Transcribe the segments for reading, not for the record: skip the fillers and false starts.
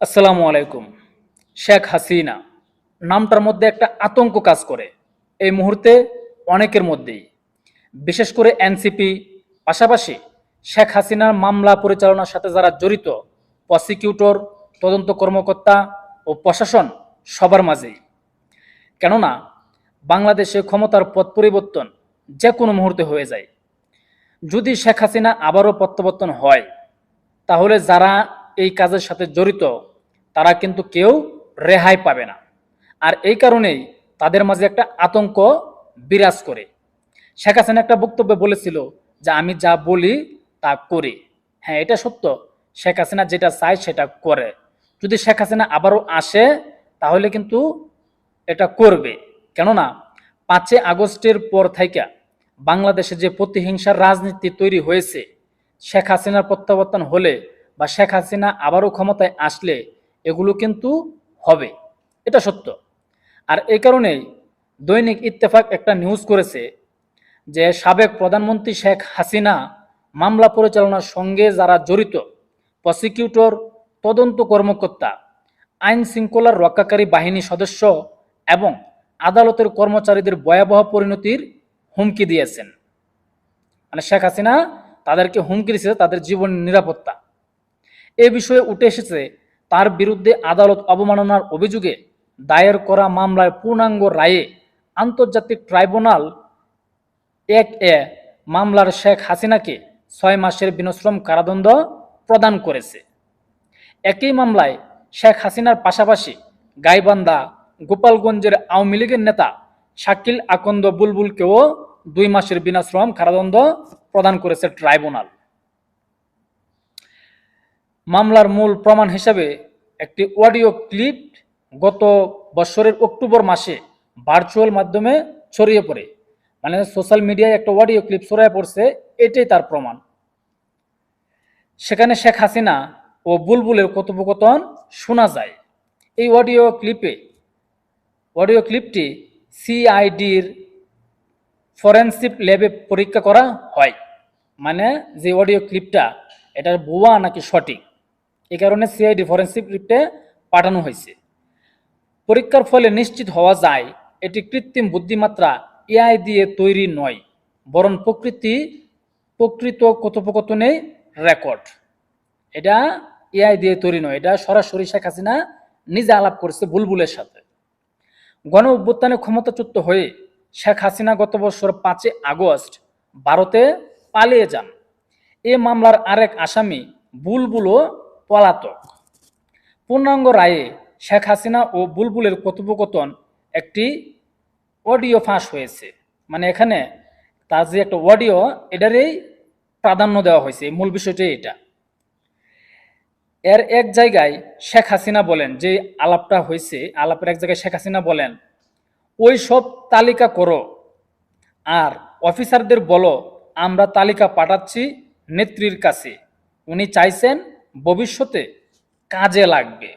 আসসালামু আলাইকুম। শেখ হাসিনা নামটার মধ্যে একটা আতঙ্ক কাজ করে এই মুহূর্তে অনেকের মধ্যেই, বিশেষ করে এনসিপি, পাশাপাশি শেখ হাসিনার মামলা পরিচালনার সাথে যারা জড়িত প্রসিকিউটর, তদন্ত কর্মকর্তা ও প্রশাসন সবার মাঝেই। কেননা বাংলাদেশে ক্ষমতার পথ পরিবর্তন যে কোনো মুহূর্তে হয়ে যায়। যদি শেখ হাসিনা আবারও প্রত্যাবর্তন হয়, তাহলে যারা এই কাজের সাথে জড়িত তারা কিন্তু কেউ রেহাই পাবে না। আর এই কারণেই তাদের মাঝে একটা আতঙ্ক বিরাজ করে। শেখ হাসিনা একটা বক্তব্যে বলেছিল যে আমি যা বলি তা করি। হ্যাঁ, এটা সত্য। শেখ হাসিনা যেটা চায় সেটা করে। যদি শেখ হাসিনা আবারও আসে তাহলে কিন্তু এটা করবে। কেননা 5 আগস্টের পর থেকে বাংলাদেশে যে প্রতিহিংসার রাজনীতি তৈরি হয়েছে, শেখ হাসিনার প্রত্যাবর্তন হলে বা শেখ হাসিনা আবারও ক্ষমতায় আসলে এগুলো কিন্তু হবে, এটা সত্য। আর এই কারণেই দৈনিক ইত্তেফাক একটা নিউজ করেছে যে সাবেক প্রধানমন্ত্রী শেখ হাসিনা মামলা পরিচালনার সঙ্গে যারা জড়িত প্রসিকিউটর, তদন্ত কর্মকর্তা, আইন শৃঙ্খলার রক্ষাকারী বাহিনী সদস্য এবং আদালতের কর্মচারীদের ভয়াবহ পরিণতির হুমকি দিয়েছেন। মানে শেখ হাসিনা তাদেরকে হুমকি দিয়েছে তাদের জীবন নিরাপত্তা। এ বিষয়ে উঠে এসেছে তার বিরুদ্ধে আদালত অবমাননার অভিযোগে দায়ের করা মামলার পূর্ণাঙ্গ রায়ে আন্তর্জাতিক ট্রাইব্যুনাল 1 মামলার শেখ হাসিনাকে 6 মাসের বিনশ্রম কারাদণ্ড প্রদান করেছে। একই মামলায় শেখ হাসিনার পাশাপাশি গাইবান্ধা, গোপালগঞ্জের আওয়ামী লীগের নেতা শাকিল আকন্দ বুলবুলকেও 2 মাসের বিনাশ্রম কারাদণ্ড প্রদান করেছে ট্রাইব্যুনাল। মামলার মূল প্রমাণ হিসাবে একটি অডিও ক্লিপ গত বছরের অক্টোবর মাসে ভার্চুয়াল মাধ্যমে ছড়িয়ে পড়ে। মানে সোশ্যাল মিডিয়ায় একটা অডিও ক্লিপ ছড়িয়ে পড়ছে, এটাই তার প্রমাণ। সেখানে শেখ হাসিনা ও বুলবুলের কথোপকথন শোনা যায়। এই অডিও ক্লিপটি সিআইডির ফরেনসিক ল্যাবে পরীক্ষা করা হয়। মানে যে অডিও ক্লিপটা এটার ভুয়া নাকি সঠিক, এই কারণে সিআইডি ফরেনসিক ল্যাবে পাঠানো হয়েছে। পরীক্ষার ফলে নিশ্চিত হওয়া যায় এটি কৃত্রিম বুদ্ধিমত্তা এআই দিয়ে তৈরি নয়, বরং প্রকৃত কথোপকথনের রেকর্ড। এটা এআই দিয়ে তৈরি নয়, এটা সরাসরি শেখ হাসিনা নিজে আলাপ করেছে বুলবুলের সাথে। গণ অভ্যুত্থানে ক্ষমতাচ্যুত হয়ে শেখ হাসিনা গত বছর 5 আগস্ট ভারতে পালিয়ে যান। এ মামলার আরেক আসামি বুলবুলও পলাতক। পূর্ণাঙ্গ রায়ে শেখ হাসিনা ও বুলবুলের কথোপকথন একটি অডিও ফাঁস হয়েছে। মানে এখানে তার যে একটা অডিও, এটারই প্রাধান্য দেওয়া হয়েছে। মূল বিষয়টি এটা। এর এক জায়গায় শেখ হাসিনা বলেন, যে আলাপটা হয়েছে, আলাপের এক জায়গায় শেখ হাসিনা বলেন, ওই সব তালিকা করো আর অফিসারদের বলো আমরা তালিকা পাঠাচ্ছি নেত্রীর কাছে, উনি চাইছেন ভবিষ্যতে কাজে লাগবে।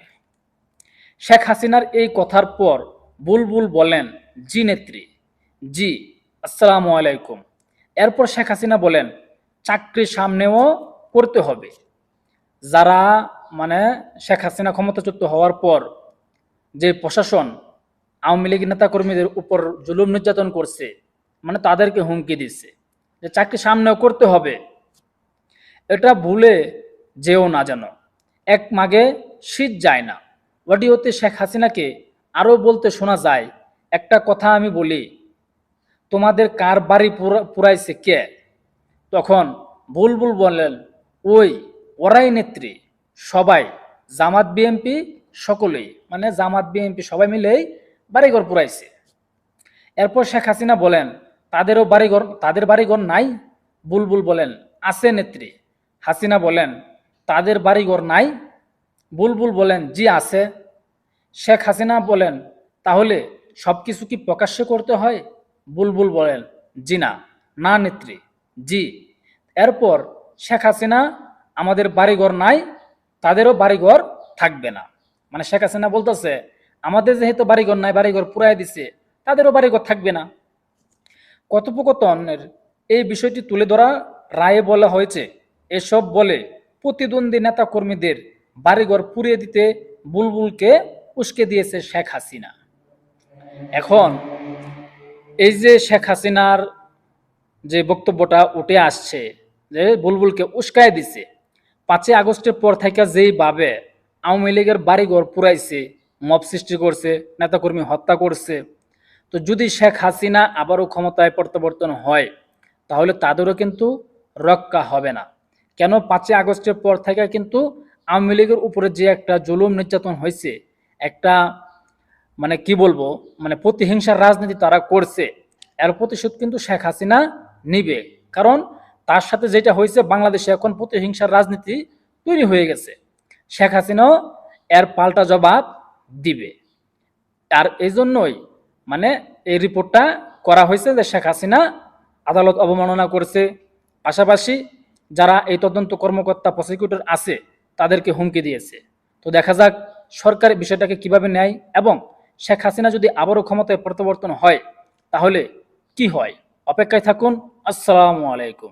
শেখ হাসিনার এই কথার পর বুলবুল বলেন, জি নেত্রী, জি, আসসালামু আলাইকুম। এরপর শেখ হাসিনা বলেন, চাকরি সামনেও করতে হবে। যারা মানে শেখ হাসিনা ক্ষমতাচ্যুত হওয়ার পর যে প্রশাসন আওয়ামী লীগ নেতাকর্মীদের উপর জুলুম নির্যাতন করছে, মানে তাদেরকে হুমকি দিচ্ছে যে চাকরি সামনেও করতে হবে। এটা ভুলে যেও না যেন, এক মাগে শীত যায় না। অডিওতে শেখ হাসিনাকে আরও বলতে শোনা যায়, একটা কথা আমি বলি, তোমাদের কার বাড়ি পুরাইছে কে? তখন বুলবুল বললেন, ওই ওরাই নেত্রী, সবাই, জামাত বিএনপি সকলেই, মানে জামাত বিএনপি সবাই মিলেই বাড়িঘর পুরাইছে। এরপর শেখ হাসিনা বলেন, তাদের বাড়িঘর নাই? বুলবুল বলেন, আছে নেত্রী। হাসিনা বলেন, তাদের বাড়িঘর নাই? বুলবুল বলেন, জি আছে। শেখ হাসিনা বলেন, তাহলে সবকিছু কি প্রকাশ্যে করতে হয়? বুলবুল বলেন, জি না, না নেত্রী, জি। এরপর শেখ হাসিনা, আমাদের বাড়িঘর নাই, তাদেরও বাড়িঘর থাকবে না। মানে শেখ হাসিনা বলতেছে, আমাদের যেহেতু বাড়িঘর নাই, বাড়িঘর পুরাই দিছে, তাদেরও বাড়িঘর থাকবে না। কথোপকথনের এই বিষয়টি তুলে ধরা রায়ে বলা হয়েছে, এসব বলে প্রতিদ্বন্দ্বী নেতাকর্মীদের বাড়িঘর পুড়িয়ে দিতে বুলবুলকে উস্কে দিয়েছে শেখ হাসিনা। এখন এই যে শেখ হাসিনার যে বক্তব্যটা উঠে আসছে যে বুলবুলকে উস্কায় দিছে, 5ই আগস্টের পর থেকে যেইভাবে আওয়ামী লীগের বাড়িঘর পুরাইছে, মব সৃষ্টি করছে, নেতাকর্মী হত্যা করছে, তো যদি শেখ হাসিনা আবারও ক্ষমতায় প্রত্যাবর্তন হয় তাহলে তাদেরও কিন্তু রক্ষা হবে না। কেন 5ই আগস্টের পর থেকে কিন্তু আওয়ামী লীগের উপরে যে একটা জুলুম নির্যাতন হয়েছে, একটা মানে কি বলবো, মানে প্রতিহিংসার রাজনীতি তারা করছে, এর প্রতিশোধ কিন্তু শেখ হাসিনা নিবে। কারণ তার সাথে যেটা হয়েছে, বাংলাদেশে এখন প্রতিহিংসার রাজনীতি তৈরি হয়ে গেছে, শেখ হাসিনাও এর পাল্টা জবাব দিবে। আর এই জন্যই মানে এই রিপোর্টটা করা হয়েছে যে শেখ হাসিনা আদালত অবমাননা করেছে, পাশাপাশি যারা এই তদন্ত কর্মকর্তা প্রসিকিউটর আছে তাদেরকে হুমকি দিয়েছে। তো দেখা যাক সরকার বিষয়টাকে কিভাবে নেয়, এবং শেখ হাসিনা যদি আবারও ক্ষমতায় প্রত্যাবর্তন হয় তাহলে কি হয়। অপেক্ষায় থাকুন। আসসালামু আলাইকুম।